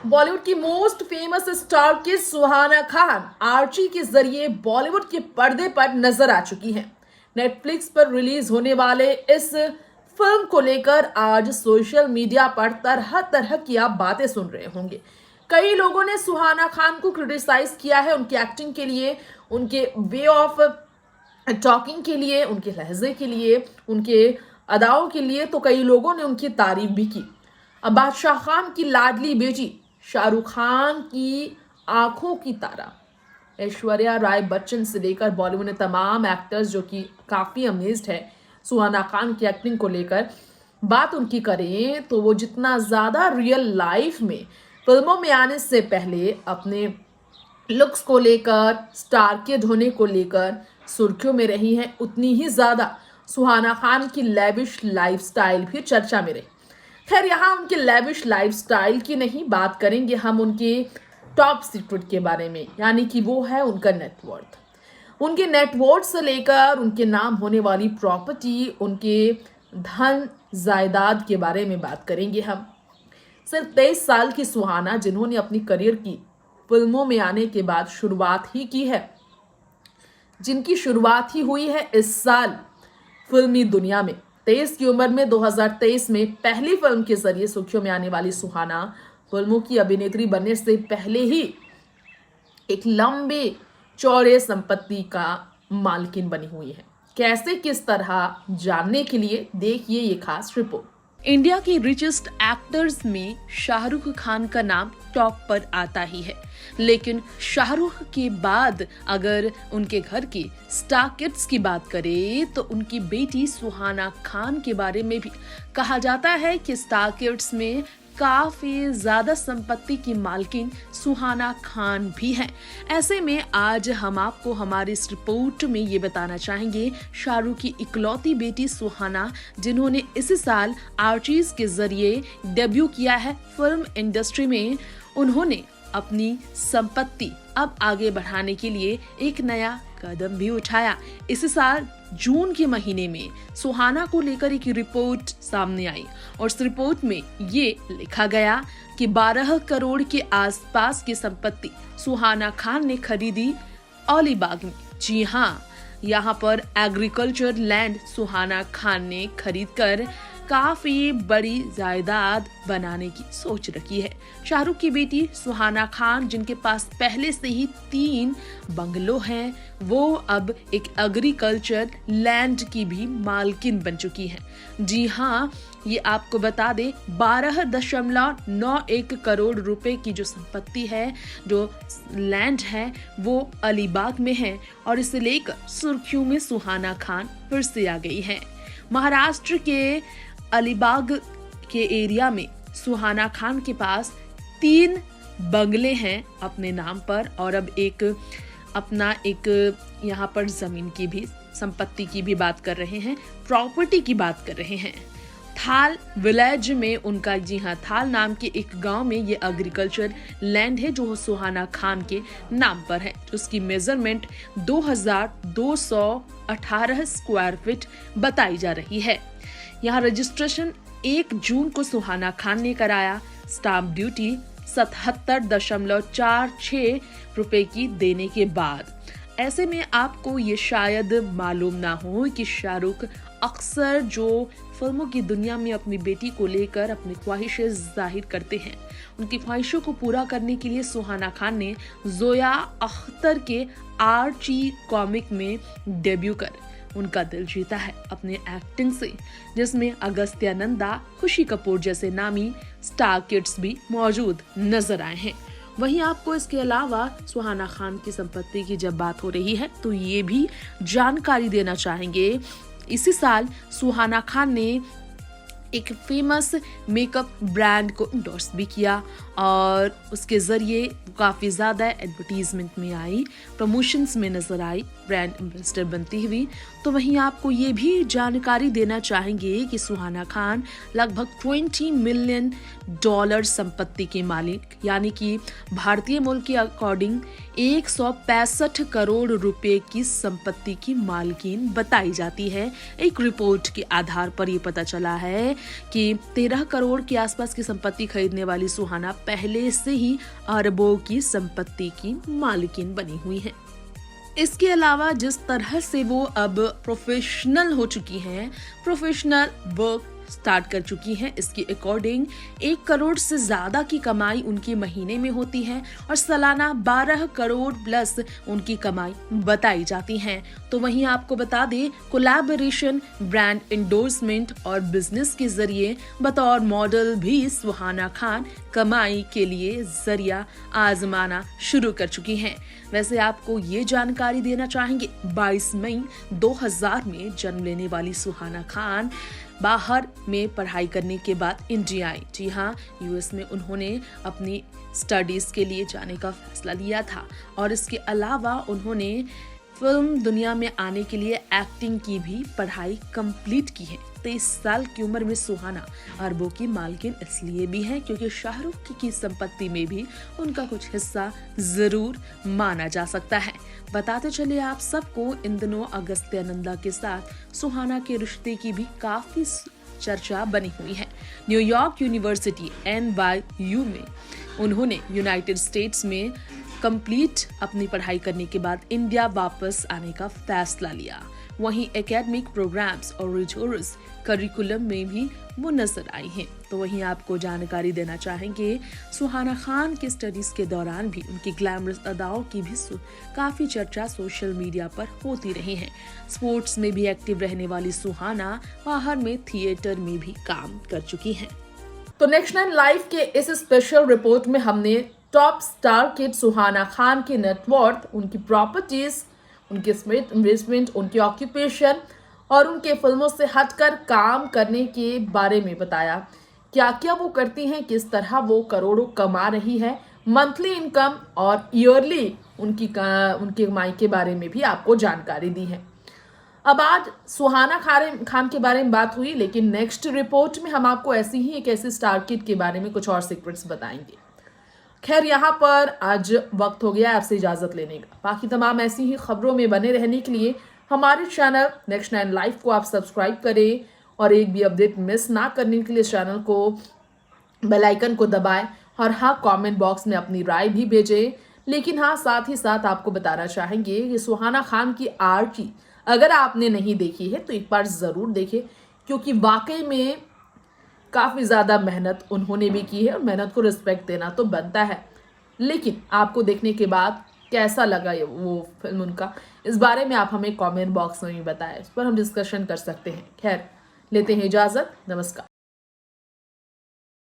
बॉलीवुड की most famous star की Suhana Khan Archie के जरिए बॉलीवुड के पर्दे पर नजर आ चुकी हैं। नेटफ्लिक्स पर रिलीज होने वाले इस फिल्म को लेकर आज सोशल मीडिया पर तरह तरह की आप बातें सुन रहे होंगे। कई लोगों ने सुहाना खान को क्रिटिसाइज किया है उनकी एक्टिंग के लिए, उनके वे ऑफ टॉकिंग के लिए, उनके लहजे के लिए, उनके अदाओं के लिए। तो कई लोगों ने उनकी तारीफ भी की। अब बादशाह खान की लाडली बेटी शाहरुख खान की आंखों की तारा ऐश्वर्या राय बच्चन से लेकर बॉलीवुड ने तमाम एक्टर्स जो कि काफ़ी अमेज्ड है सुहाना खान की एक्टिंग को लेकर। बात उनकी करें तो वो जितना ज़्यादा रियल लाइफ में फिल्मों में आने से पहले अपने लुक्स को लेकर, स्टार के होने को लेकर सुर्खियों में रही हैं, उतनी ही ज़्यादा सुहाना खान की लेविश लाइफस्टाइल भी चर्चा में रही। खैर, यहाँ उनके लेविश लाइफस्टाइल की नहीं बात करेंगे, हम उनके टॉप सीक्रेट के बारे में, यानी कि वो है उनका नेटवर्थ। उनके नेटवर्थ से लेकर उनके नाम होने वाली प्रॉपर्टी, उनके धन जायदाद के बारे में बात करेंगे हम। सिर्फ 23 साल की सुहाना, जिन्होंने अपनी करियर की फिल्मों में आने के बाद शुरुआत ही की है, जिनकी शुरुआत ही हुई है इस साल फिल्मी दुनिया में। 23 की उम्र में 2023 में पहली फिल्म के जरिए सुर्खियों में आने वाली सुहाना फिल्मों की अभिनेत्री बनने से पहले ही एक लंबे चौड़े संपत्ति का मालकिन बनी हुई है। कैसे, किस तरह, जानने के लिए देखिए ये खास रिपोर्ट। इंडिया के रिचेस्ट एक्टर्स में शाहरुख खान का नाम टॉप पर आता ही है, लेकिन शाहरुख के बाद अगर उनके घर की स्टार किड्स की बात करें तो उनकी बेटी सुहाना खान के बारे में भी कहा जाता है कि स्टार किड्स में काफी ज्यादा संपत्ति की मालकिन सुहाना खान भी हैं। ऐसे में आज हम आपको हमारी इस रिपोर्ट में ये बताना चाहेंगे शाहरुख की इकलौती बेटी सुहाना, जिन्होंने इसी साल आर्चीज के जरिए डेब्यू किया है फिल्म इंडस्ट्री में, उन्होंने अपनी संपत्ति अब आगे बढ़ाने के लिए एक नया कदम भी उठाया। इसी साल जून के महीने में सुहाना को लेकर एक रिपोर्ट सामने आई और इस रिपोर्ट में ये लिखा गया कि 12 करोड़ के आसपास की संपत्ति सुहाना खान ने खरीदी अलीबाग में। जी हाँ, यहाँ पर एग्रीकल्चर लैंड सुहाना खान ने खरीदकर काफी बड़ी जायदाद बनाने की सोच रखी है। शाहरुख की बेटी सुहाना खान, जिनके पास पहले से ही 3 बंगलो हैं, वो अब एक एग्रीकल्चर लैंड की भी मालकिन बन चुकी हैं। जी हाँ, ये आपको बता दे 12.91 करोड़ रुपए की जो संपत्ति है, जो लैंड है, वो अलीबाग में है और इसे लेकर सुर्खियों में सुहाना खान फिर से आ गई है। महाराष्ट्र के अलीबाग के एरिया में सुहाना खान के पास 3 बंगले हैं अपने नाम पर और अब अपना एक यहाँ पर जमीन की भी संपत्ति की भी बात कर रहे हैं, प्रॉपर्टी की बात कर रहे हैं। थाल विलेज में उनका, जी हाँ, थाल नाम के एक गांव में ये एग्रीकल्चर लैंड है जो सुहाना खान के नाम पर है। उसकी मेजरमेंट 2218 स्क्वायर फीट बताई जा रही है। यहाँ रजिस्ट्रेशन 1 जून को सुहाना खान ने कराया। स्टाम्प ड्यूटी 77.46 रुपए की देने के बाद। ऐसे में आपको ये शायद मालूम ना हो कि शाहरुख अक्सर जो फिल्मों की दुनिया में अपनी बेटी को लेकर अपनी ख्वाहिशें जाहिर करते हैं, उनकी ख्वाहिशों को पूरा करने के लिए सुहाना खान ने जोया अख्तर के आर्ची कॉमिक में डेब्यू कर उनका दिल जीता है अपने एक्टिंग से, जिसमें अगस्त्य नंदा, खुशी कपूर जैसे नामी स्टार किड्स भी मौजूद नजर आए हैं। वहीं आपको इसके अलावा सुहाना खान की संपत्ति की जब बात हो रही है तो ये भी जानकारी देना चाहेंगे, इसी साल सुहाना खान ने एक फेमस मेकअप ब्रांड को इंडोर्स भी किया और उसके जरिए काफ़ी ज़्यादा एडवर्टीजमेंट में आई, प्रमोशंस में नजर आई, ब्रांड एम्बेसडर बनती हुई। तो वहीं आपको ये भी जानकारी देना चाहेंगे कि सुहाना खान लगभग $20 मिलियन संपत्ति के मालिक, यानी कि भारतीय मूल्य के अकॉर्डिंग 165 करोड़ रुपए की संपत्ति की मालकिन बताई जाती है। एक रिपोर्ट के आधार पर ये पता चला है कि 13 करोड़ के आसपास की संपत्ति खरीदने वाली सुहाना पहले से ही अरबों की संपत्ति की मालिकिन बनी हुई हैं। इसके अलावा जिस तरह से वो अब प्रोफेशनल हो चुकी हैं, प्रोफेशनल वर्क स्टार्ट कर चुकी हैं, इसके अकॉर्डिंग 1 करोड़ से ज्यादा की कमाई उनकी महीने में होती है और सालाना 12 करोड़ प्लस उनकी कमाई बताई जाती है। तो वहीं आपको बता दें, कोलैबोरेशन, ब्रांड इंडोर्समेंट और बिजनेस के जरिए बतौर मॉडल भी सुहाना खान कमाई के लिए जरिया आजमाना शुरू कर चुकी हैं। वैसे आपको ये जानकारी देना चाहेंगे, 22 मई 2000 में जन्म लेने वाली सुहाना खान बाहर में पढ़ाई करने के बाद इंडिया आई। जी हाँ, यूएस में उन्होंने अपनी स्टडीज के लिए जाने का फैसला लिया था और इसके अलावा उन्होंने फिल्म दुनिया में आने के लिए एक्टिंग की भी पढ़ाई कंप्लीट की है। 23 साल की उम्र में सुहाना अरबों की मालकिन इसलिए भी है क्योंकि शाहरुख की संपत्ति में भी उनका कुछ हिस्सा जरूर माना जा सकता है। बताते चले आप सबको, इन दिनों अगस्त्य नंदा के साथ सुहाना के रिश्ते की भी काफी चर्चा बनी हुई है। न्यूयॉर्क यूनिवर्सिटी NYU में उन्होंने यूनाइटेड स्टेट्स में कंप्लीट अपनी पढ़ाई करने के बाद इंडिया वापस आने का फैसला लिया। वहीं एकेडमिक प्रोग्राम्स और रिसोर्स करिकुलम में भी वो नजर आई हैं। तो वहीं आपको जानकारी देना चाहेंगे, सुहाना खान के स्टडीज के दौरान भी उनकी ग्लैमरस अदाओं की भी काफी चर्चा सोशल मीडिया पर होती रही है। स्पोर्ट्स में भी एक्टिव रहने वाली सुहाना बाहर में थिएटर में भी काम कर चुकी हैं। तो नेक्स्ट 9 लाइव के इस स्पेशल रिपोर्ट में हमने top star kid Suhana Khan की नेटवर्थ, उनकी प्रॉपर्टीज, उनके इन्वेस्टमेंट, उनके ऑक्यूपेशन और उनके फिल्मों से हटकर काम करने के बारे में बताया। क्या क्या वो करती हैं, किस तरह वो करोड़ों कमा रही है, मंथली इनकम और ईयरली उनकी कमाई के बारे में भी आपको जानकारी दी है। अब आज सुहाना खान के बारे में बात हुई, लेकिन नेक्स्ट रिपोर्ट में हम आपको ऐसी ही एक ऐसी स्टार किड के बारे में कुछ और सीक्रेट्स बताएंगे। खैर, यहाँ पर आज वक्त हो गया आपसे इजाजत लेने का। बाकी तमाम ऐसी ही खबरों में बने रहने के लिए हमारे चैनल नेक्स्ट 9 लाइव को आप सब्सक्राइब करें और एक भी अपडेट मिस ना करने के लिए चैनल को, बेल आइकन को दबाएं और हाँ, कमेंट बॉक्स में अपनी राय भी भेजें। लेकिन हाँ, साथ ही साथ आपको बताना चाहेंगे कि सुहाना खान की आर्ची अगर आपने नहीं देखी है तो एक बार ज़रूर देखें, क्योंकि वाकई में काफ़ी ज़्यादा मेहनत उन्होंने भी की है और मेहनत को रिस्पेक्ट देना तो बनता है। लेकिन आपको देखने के बाद कैसा लगा ये वो फिल्म उनका, इस बारे में आप हमें कमेंट बॉक्स में भी बताएं, इस पर हम डिस्कशन कर सकते हैं। खैर, लेते हैं इजाज़त, नमस्कार।